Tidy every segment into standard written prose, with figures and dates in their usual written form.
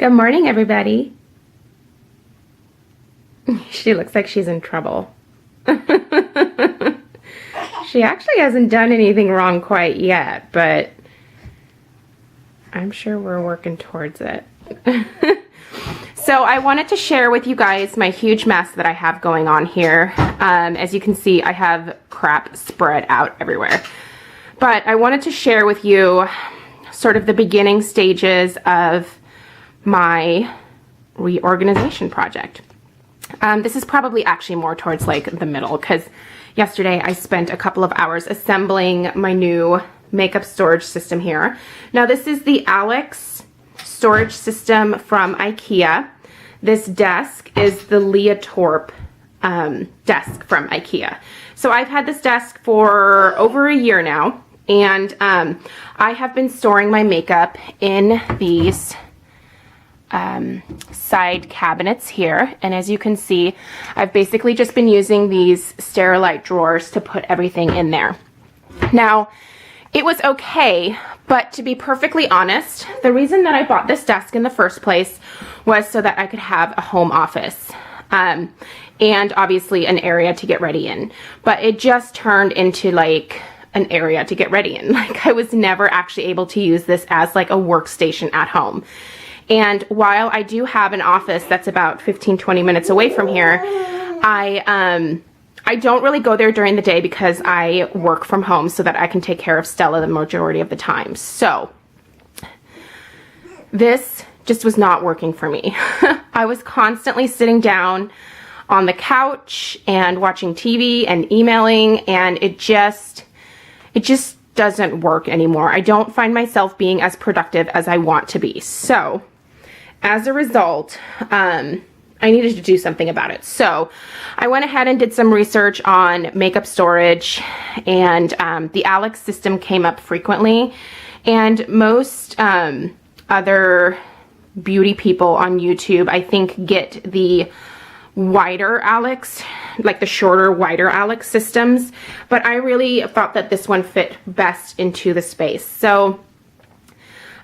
Good morning, everybody. She looks like she's in trouble. She actually hasn't done anything wrong quite yet, but I'm sure we're working towards it. So I wanted to share with you guys my huge mess that I have going on here. As you can see, I have crap spread out everywhere. But I wanted to share with you sort of the beginning stages of my reorganization project. This is probably actually more towards like the middle, because yesterday I spent a couple of hours assembling my new makeup storage system here. Now this is the Alex storage system from IKEA. This desk is the Leah Torp desk from IKEA. So I've had this desk for over a year now, and I have been storing my makeup in these side cabinets here, and as you can see, I've basically just been using these Sterilite drawers to put everything in there. Now, it was okay, but to be perfectly honest, the reason that I bought this desk in the first place was so that I could have a home office, and obviously an area to get ready in. But it just turned into like an area to get ready in. Like, I was never actually able to use this as like a workstation at home. And while I do have an office that's about 15-20 minutes away from here, I don't really go there during the day because I work from home so that I can take care of Stella the majority of the time. So this just was not working for me. I was constantly sitting down on the couch and watching TV and emailing, and it just doesn't work anymore. I don't find myself being as productive as I want to be. So as a result, I needed to do something about it. So I went ahead and did some research on makeup storage, and the Alex system came up frequently. And most other beauty people on YouTube, I think, get the wider Alex, like the shorter, wider Alex systems. But I really thought that this one fit best into the space. So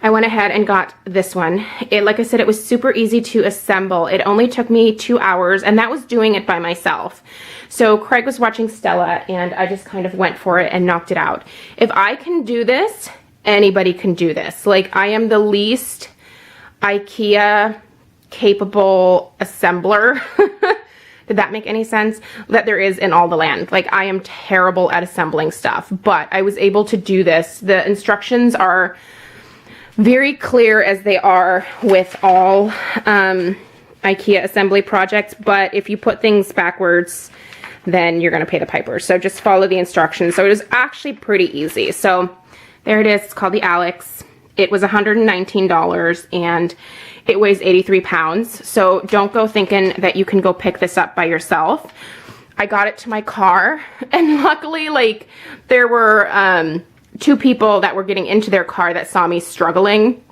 I went ahead and got this one. Like I said, it was super easy to assemble. It only took me 2 hours, and that was doing it by myself. So Craig was watching Stella, and I just kind of went for it and knocked it out. If I can do this, anybody can do this. Like, I am the least IKEA capable assembler, did that make any sense, that there is in all the land. Like, I am terrible at assembling stuff, but I was able to do this. The instructions are very clear, as they are with all IKEA assembly projects, but if you put things backwards, then you're gonna pay the piper. So just follow the instructions. So it was actually pretty easy. So there it is. It's called the Alex. It was $119, and it weighs 83 pounds. So don't go thinking that you can go pick this up by yourself. I got it to my car, and luckily, like, there were two people that were getting into their car that saw me struggling.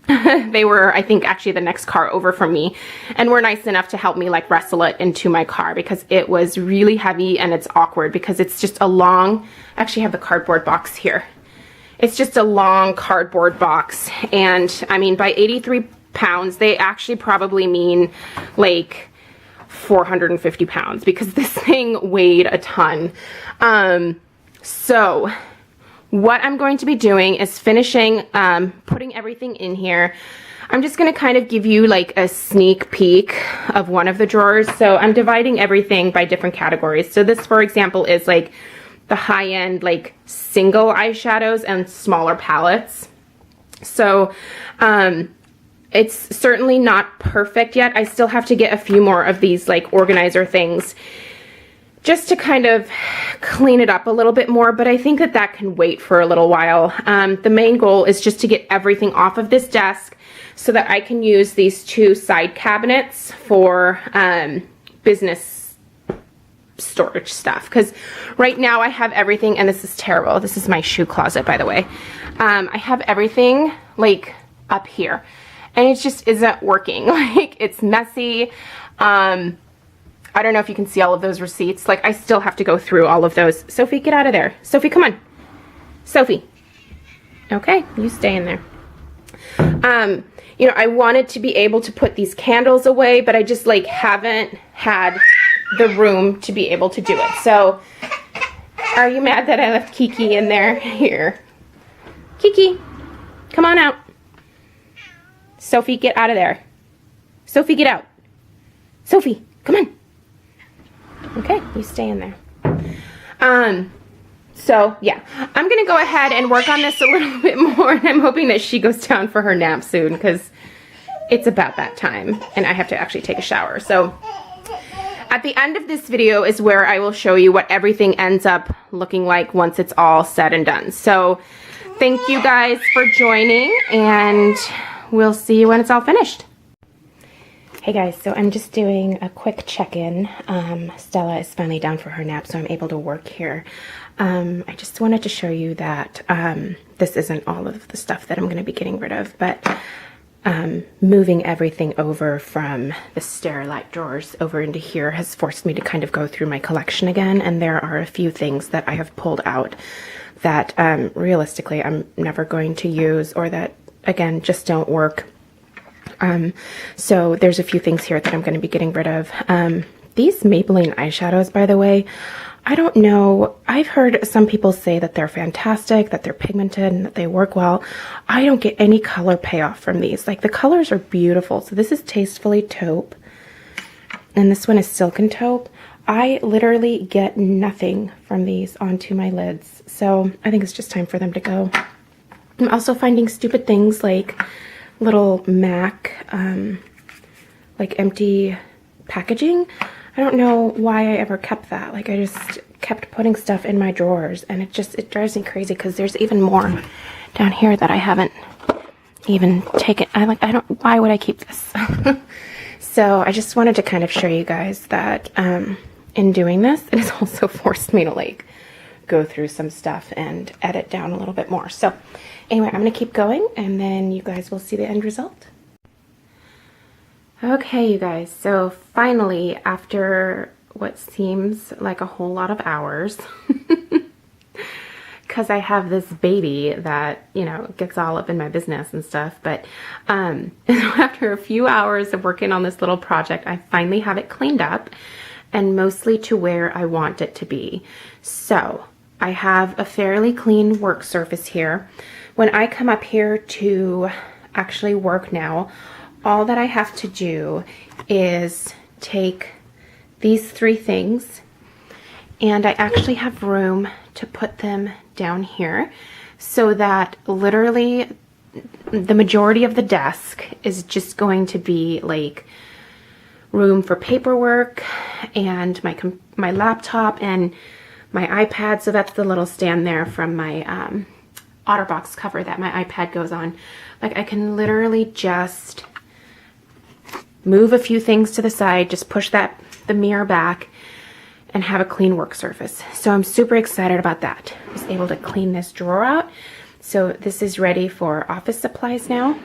They were, I think, actually the next car over from me, and were nice enough to help me like wrestle it into my car, because it was really heavy and it's awkward because it's just a long, I actually have the cardboard box here. It's just a long cardboard box, and I mean, by 83 pounds, they actually probably mean like 450 pounds, because this thing weighed a ton. So what I'm going to be doing is finishing putting everything in here. I'm just going to kind of give you like a sneak peek of one of the drawers. So I'm dividing everything by different categories. So this, for example, is like the high-end like single eyeshadows and smaller palettes. So it's certainly not perfect yet. I still have to get a few more of these like organizer things just to kind of clean it up a little bit more, but I think that that can wait for a little while. The main goal is just to get everything off of this desk so that I can use these two side cabinets for business storage stuff. Because right now I have everything, and this is terrible. This is my shoe closet, by the way. I have everything like up here, and it just isn't working. Like, it's messy. I don't know if you can see all of those receipts. Like, I still have to go through all of those. Sophie, get out of there. Sophie, come on. Sophie. Okay, you stay in there. You know, I wanted to be able to put these candles away, but I just like haven't had the room to be able to do it. So, are you mad that I left Kiki in there? Here. Kiki, come on out. Sophie, get out of there. Sophie, get out. Sophie, come on. Okay, you stay in there. So, yeah, I'm going to go ahead and work on this a little bit more, and I'm hoping that she goes down for her nap soon, because it's about that time, and I have to actually take a shower. So, at the end of this video is where I will show you what everything ends up looking like once it's all said and done. So, thank you guys for joining, and we'll see you when it's all finished. Hey guys, so I'm just doing a quick check-in. Stella is finally down for her nap, so I'm able to work here. I just wanted to show you that this isn't all of the stuff that I'm going to be getting rid of, but moving everything over from the Sterilite drawers over into here has forced me to kind of go through my collection again, and there are a few things that I have pulled out that realistically I'm never going to use, or that, again, just don't work. So there's a few things here that I'm going to be getting rid of. These Maybelline eyeshadows, by the way, I don't know. I've heard some people say that they're fantastic, that they're pigmented, and that they work well. I don't get any color payoff from these. Like, the colors are beautiful. So this is Tastefully Taupe, and this one is Silken Taupe. I literally get nothing from these onto my lids. So I think it's just time for them to go. I'm also finding stupid things like little MAC, like empty packaging. I don't know why I ever kept that. Like, I just kept putting stuff in my drawers, and it drives me crazy because there's even more down here that I haven't even taken. Why would I keep this? So I just wanted to kind of show you guys that in doing this, it has also forced me to like go through some stuff and edit down a little bit more. So anyway, I'm going to keep going, and then you guys will see the end result. Okay, you guys, so finally, after what seems like a whole lot of hours, because I have this baby that, you know, gets all up in my business and stuff, but after a few hours of working on this little project, I finally have it cleaned up, and mostly to where I want it to be. So I have a fairly clean work surface here. When I come up here to actually work now, all that I have to do is take these three things, and I actually have room to put them down here so that literally the majority of the desk is just going to be like room for paperwork and my laptop and my iPad. So that's the little stand there from my OtterBox cover that my iPad goes on. Like, I can literally just move a few things to the side, just push the mirror back, and have a clean work surface. So I'm super excited about that. I was able to clean this drawer out. So this is ready for office supplies now.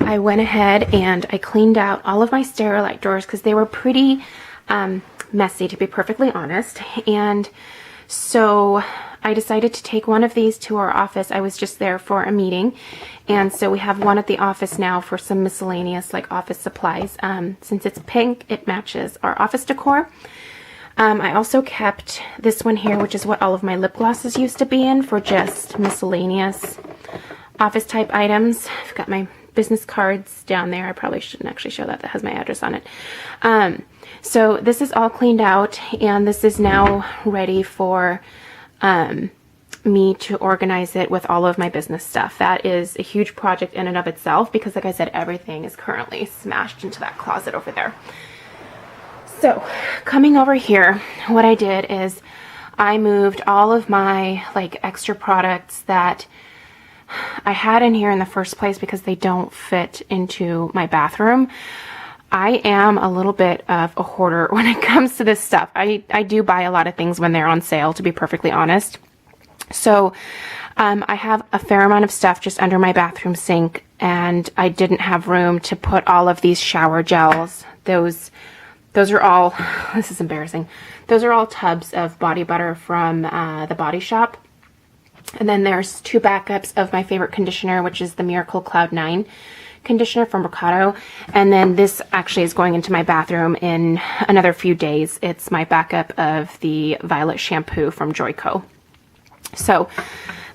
I went ahead and I cleaned out all of my Sterilite drawers because they were pretty messy, to be perfectly honest. And so I decided to take one of these to our office. I was just there for a meeting, and so we have one at the office now for some miscellaneous like office supplies. Since it's pink, it matches our office decor. I also kept this one here, which is what all of my lip glosses used to be in, for just miscellaneous office type items. I've got my business cards down there. I probably shouldn't actually show that. That has my address on it. So this is all cleaned out, and this is now ready for me to organize it with all of my business stuff. That is a huge project in and of itself because, like I said, everything is currently smashed into that closet over there. So coming over here, what I did is I moved all of my like extra products that I had in here in the first place because they don't fit into my bathroom. I am a little bit of a hoarder when it comes to this stuff. I do buy a lot of things when they're on sale, to be perfectly honest. So I have a fair amount of stuff just under my bathroom sink, and I didn't have room to put all of these shower gels. Those are all, this is embarrassing. Those are all tubs of body butter from the Body Shop. And then there's 2 backups of my favorite conditioner, which is the Miracle Cloud 9 conditioner from Mercado. And then this actually is going into my bathroom in another few days. It's my backup of the Violet shampoo from Joico. So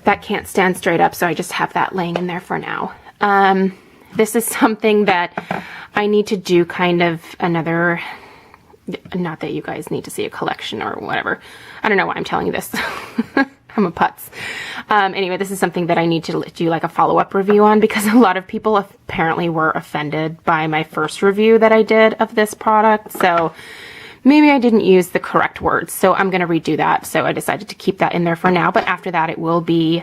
that can't stand straight up, so I just have that laying in there for now. This is something that I need to do kind of another, not that you guys need to see a collection or whatever. I don't know why I'm telling you this. I'm a putz. Anyway, this is something that I need to do like a follow-up review on, because a lot of people apparently were offended by my first review that I did of this product. So maybe I didn't use the correct words. So I'm going to redo that. So I decided to keep that in there for now. But after that, it will be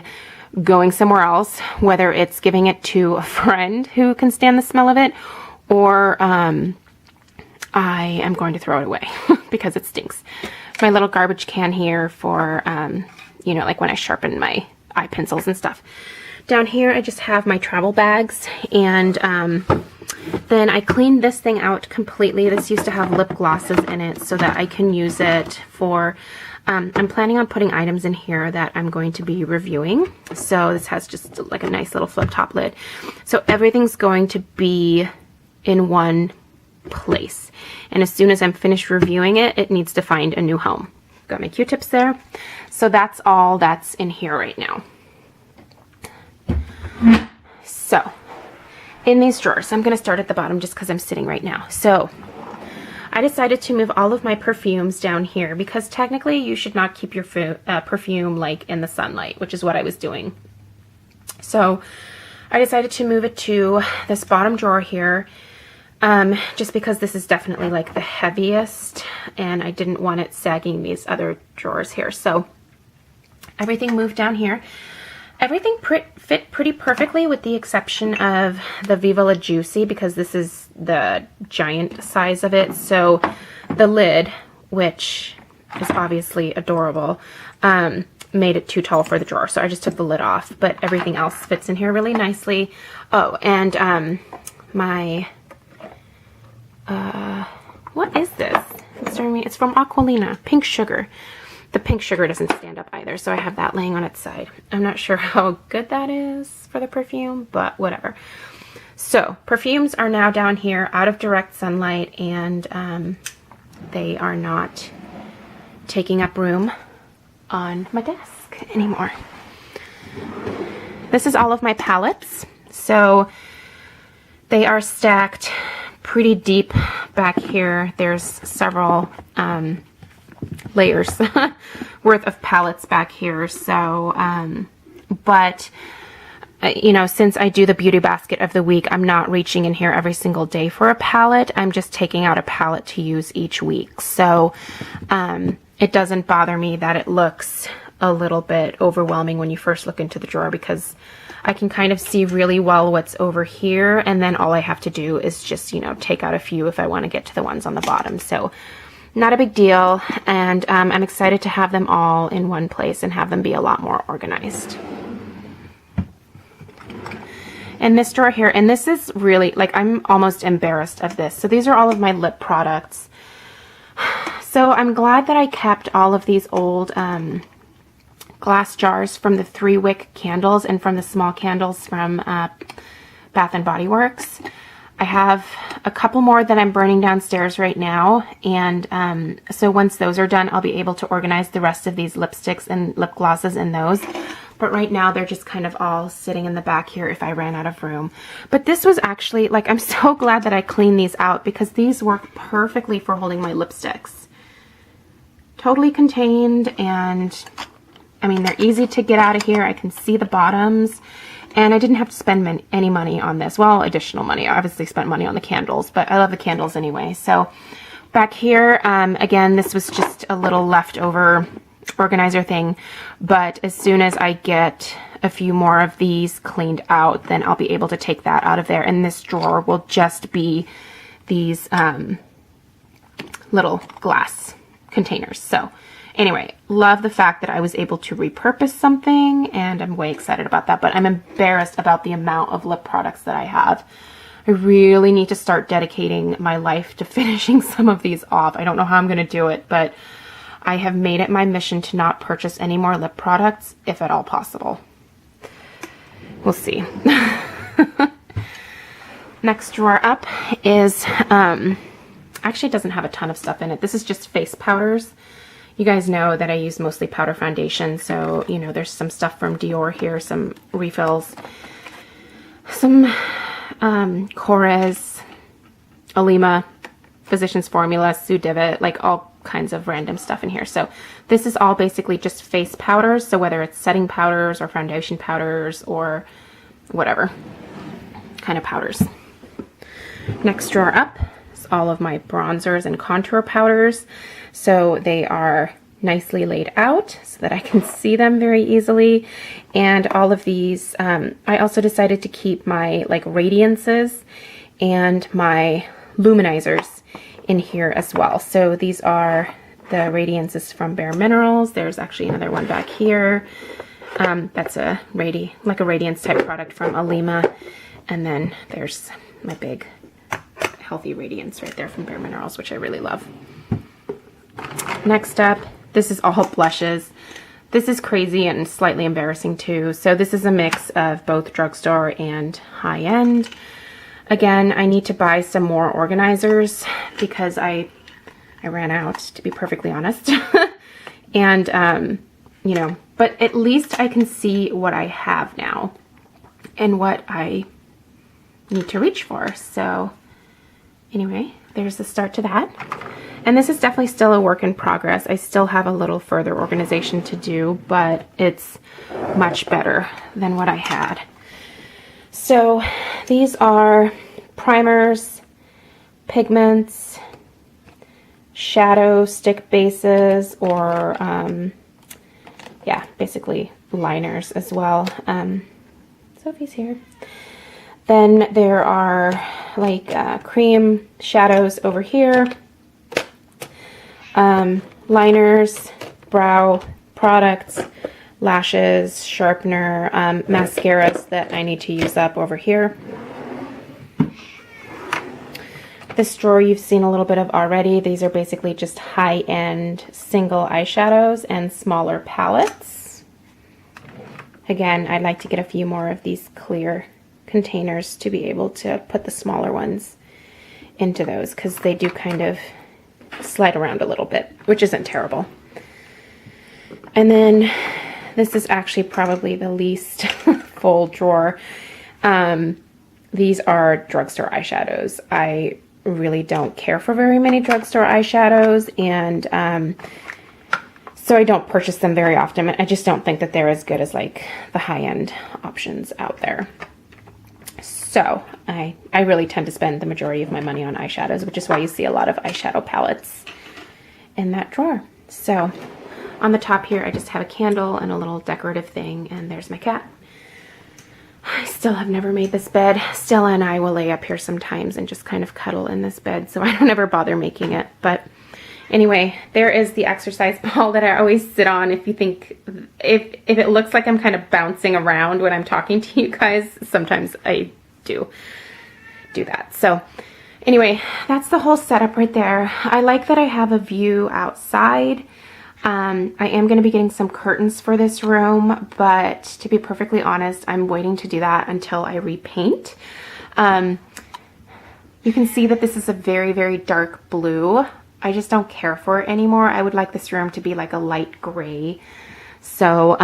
going somewhere else, whether it's giving it to a friend who can stand the smell of it, or I am going to throw it away because it stinks. My little garbage can here for, you know, like when I sharpen my eye pencils and stuff. Down here, I just have my travel bags, and then I cleaned this thing out completely. This used to have lip glosses in it so that I can use it for, I'm planning on putting items in here that I'm going to be reviewing. So this has just like a nice little flip top lid. So everything's going to be in one place. And as soon as I'm finished reviewing it, it needs to find a new home. Got my Q-tips there. So that's all that's in here right now. So in these drawers, I'm going to start at the bottom just because I'm sitting right now. So I decided to move all of my perfumes down here, because technically you should not keep your perfume like in the sunlight, which is what I was doing. So I decided to move it to this bottom drawer here, just because this is definitely like the heaviest, and I didn't want it sagging these other drawers here. So everything moved down here. Everything fit pretty perfectly with the exception of the Viva La Juicy, because this is the giant size of it. So the lid, which is obviously adorable, made it too tall for the drawer. So I just took the lid off, but everything else fits in here really nicely. Oh, and my, what is this? It's from Aqualina, Pink Sugar. The pink sugar doesn't stand up either, so I have that laying on its side. I'm not sure how good that is for the perfume, but whatever. So perfumes are now down here out of direct sunlight, and they are not taking up room on my desk anymore. This is all of my palettes. So they are stacked pretty deep back here. There's several layers worth of palettes back here. So, but you know, since I do the beauty basket of the week, I'm not reaching in here every single day for a palette. I'm just taking out a palette to use each week. So, it doesn't bother me that it looks a little bit overwhelming when you first look into the drawer, because I can kind of see really well what's over here, and then all I have to do is just, you know, take out a few if I want to get to the ones on the bottom. So not a big deal, and I'm excited to have them all in one place and have them be a lot more organized. And this drawer here, and this is really, like, I'm almost embarrassed of this. So these are all of my lip products. So I'm glad that I kept all of these old glass jars from the 3-wick candles and from the small candles from Bath & Body Works. I have a couple more that I'm burning downstairs right now, and so once those are done, I'll be able to organize the rest of these lipsticks and lip glosses in those. But right now, they're just kind of all sitting in the back here if I ran out of room. But this was actually, like, I'm so glad that I cleaned these out, because these work perfectly for holding my lipsticks. Totally contained, and I mean, they're easy to get out of here. I can see the bottoms. And I didn't have to spend any money on this. Well, additional money. I obviously spent money on the candles, but I love the candles anyway. So back here, again, this was just a little leftover organizer thing. But as soon as I get a few more of these cleaned out, then I'll be able to take that out of there. And this drawer will just be these little glass containers. So anyway, love the fact that I was able to repurpose something, and I'm way excited about that, but I'm embarrassed about the amount of lip products that I have. I really need to start dedicating my life to finishing some of these off. I don't know how I'm going to do it, but I have made it my mission to not purchase any more lip products, if at all possible. We'll see. Next drawer up is, actually it doesn't have a ton of stuff in it. This is just face powders. You guys know that I use mostly powder foundation, so, you know, there's some stuff from Dior here, some refills, some Korres, Olema, Physicians Formula, Sue Divot, like all kinds of random stuff in here. So this is all basically just face powders, so whether it's setting powders or foundation powders or whatever kind of powders. Next drawer up is all of my bronzers and contour powders. So they are nicely laid out so that I can see them very easily. And all of these, I also decided to keep my like radiances and my luminizers in here as well. So these are the radiances from Bare Minerals. There's actually another one back here. That's a radiance type product from Olema. And then there's my big healthy radiance right there from Bare Minerals, which I really love. Next up, this is all blushes. This is crazy and slightly embarrassing too. So this is a mix of both drugstore and high-end. Again, I need to buy some more organizers because I ran out, to be perfectly honest. And, you know, but at least I can see what I have now and what I need to reach for. So anyway, there's the start to that. And this is definitely still a work in progress. I still have a little further organization to do, but it's much better than what I had. So these are primers, pigments, shadow stick bases, or yeah, basically liners as well. Sophie's here. Then there are like cream shadows over here, liners, brow products, lashes, sharpener, mascaras that I need to use up over here. This drawer you've seen a little bit of already. These are basically just high-end single eyeshadows and smaller palettes. Again, I'd like to get a few more of these clear containers to be able to put the smaller ones into those, because they do kind of slide around a little bit, which isn't terrible. And then this is actually probably the least full drawer. These are drugstore eyeshadows. I really don't care for very many drugstore eyeshadows, and so I don't purchase them very often. I just don't think that they're as good as like the high-end options out there. So I really tend to spend the majority of my money on eyeshadows, which is why you see a lot of eyeshadow palettes in that drawer. So on the top here, I just have a candle and a little decorative thing, and there's my cat. I still have never made this bed. Stella and I will lay up here sometimes and just kind of cuddle in this bed, so I don't ever bother making it. But anyway, there is the exercise ball that I always sit on. If you think, if it looks like I'm kind of bouncing around when I'm talking to you guys, sometimes I do that. So anyway, that's the whole setup right there. I like that I have a view outside. I am going to be getting some curtains for this room, but to be perfectly honest, I'm waiting to do that until I repaint. You can see that this is a very, very dark blue. I just don't care for it anymore. I would like this room to be like a light gray. So,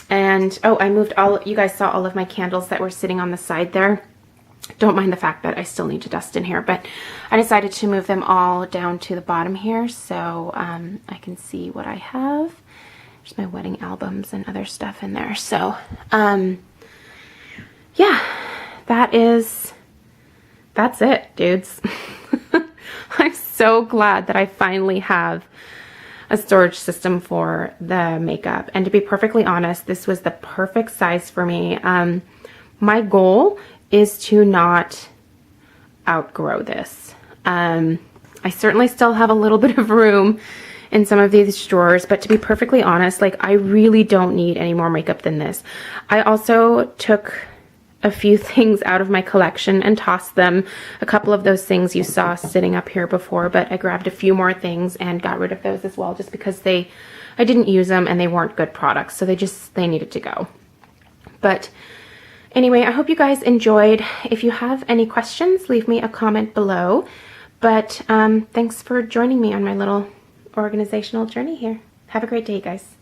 and oh, I moved you guys saw all of my candles that were sitting on the side there. Don't mind the fact that I still need to dust in here, but I decided to move them all down to the bottom here so I can see what I have. There's my wedding albums and other stuff in there. So yeah, that's it, dudes. I'm so glad that I finally have a storage system for the makeup. And to be perfectly honest, this was the perfect size for me. My goal is to not outgrow this. I certainly still have a little bit of room in some of these drawers, but to be perfectly honest, like I really don't need any more makeup than this. I also took a few things out of my collection and tossed them. A couple of those things you saw sitting up here before, but I grabbed a few more things and got rid of those as well, just because I didn't use them and they weren't good products, so they needed to go. But anyway, I hope you guys enjoyed. If you have any questions, leave me a comment below. But thanks for joining me on my little organizational journey here. Have a great day, guys.